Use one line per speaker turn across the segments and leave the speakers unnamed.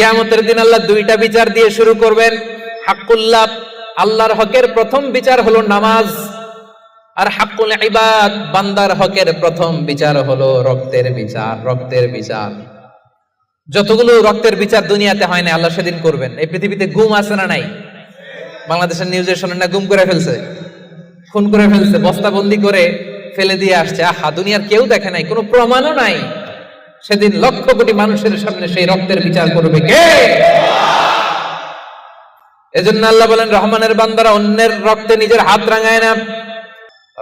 কিয়ামতের দিন আল্লাহ দুইটা বিচার দিয়ে শুরু করবেন। হাক্কুল্লাহ, আল্লাহর হকের প্রথম বিচার হলো নামাজ, আর হাক্কুল ইবাদ, বান্দার হকের প্রথম বিচার হলো রক্তের বিচার। রক্তের বিচার, যতগুলো রক্তের বিচার দুনিয়াতে হয় না, আল্লাহ সেদিন করবেন। এই পৃথিবীতে গুম আছে না নাই? বাংলাদেশের নিউজে শোনেন না, গুম করে ফেলছে, খুন করে ফেলছে, বস্তাবন্দি করে ফেলে দিয়ে আসছে। আহা, দুনিয়ার কেউ দেখে নাই, কোনো প্রমাণও নাই। সেদিন লক্ষ কোটি মানুষের সামনে সেই রক্তের বিচার করবে কে? এজন্য আল্লাহ বলেন, রহমানের বান্দারা অন্যের রক্তে নিজের হাত রাঙায় না।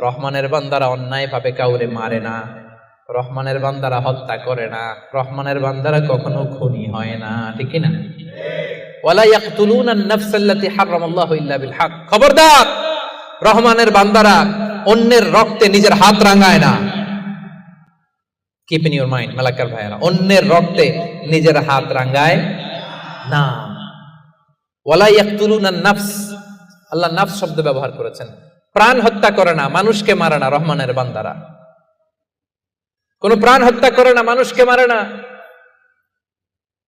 রহমানের বান্দারা অন্যায় ভাবে কাউরে মারে না। রহমানের বান্দারা হত্যা করে না। রহমানের বান্দারা কখনো খুনি হয় না, ঠিক না? ওয়ালা ইয়াকতুলুনা আন-নাফসাল্লাতী হারামাল্লাহু ইল্লা বিল হক। খবরদার, রহমানের বান্দারা অন্যের রক্তে নিজের হাত রাঙায় না। Keep in your mind Malakar ভাইরা, অন্যের রক্তে নিজের হাত রাঙায় না। ওয়ালা ইয়াকতুলুনা আন-নাফস, আল্লাহ নাফস শব্দ ব্যবহার করেছেন। প্রাণ হত্যা করে না, মানুষকে মারে না। রহমানের বান্দারা কোন প্রাণ হত্যা করে না, মানুষকে মারে না,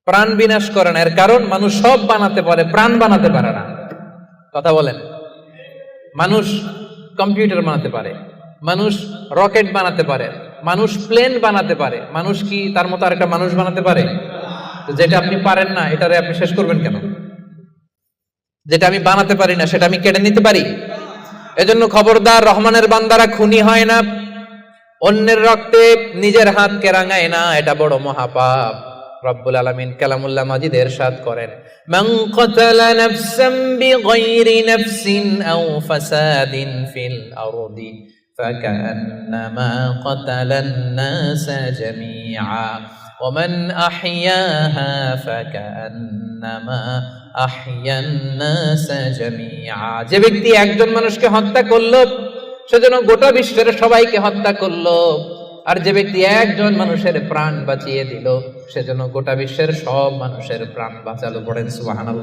প্রাণ বিনাশ করে না। এর কারণ, মানুষ সব বানাতে পারে, প্রাণ বানাতে পারে না। কথা বলেন। মানুষ কম্পিউটার বানাতে পারে, মানুষ রকেট বানাতে পারে, মানুষ প্লেন বানাতে পারে। মানুষ কি তার মতো আরেকটা মানুষ বানাতে পারে? যেটা আপনি পারেন না, এটারে আপনি শেষ করবেন কেন? যেটা আমি বানাতে পারি না, সেটা আমি কেড়ে নিতে পারি? এজন্য খবরদার, রহমানের বান্দারা খুনি হয় না, অন্যের রক্তে নিজের হাতকে রাঙায় না। এটা বড় মহাপাপ। রব্বুল আলামিন কালামুল্লাহ মাজিদে ইরশাদ করেন, মান কাতালা নাফসান বিগাইরি নাফসিন আও ফাসাদিন ফিল আরদি ফাকান্নামা কাতালান নাসা জামিআ ওয়া মান আহইয়াহা ফাকান্নামা আহইয়ান নাসা জামিআ। যে ব্যক্তি একজন মানুষকে হত্যা করলো, সেজন্য গোটা বিশ্বের সবাইকে হত্যা করলো। আর যে ব্যক্তি একজন মানুষের প্রাণ বাঁচিয়ে দিল, সেজন্য গোটা বিশ্বের সব মানুষের প্রাণ বাঁচালো। পড়েন সুবহানাল্লাহ।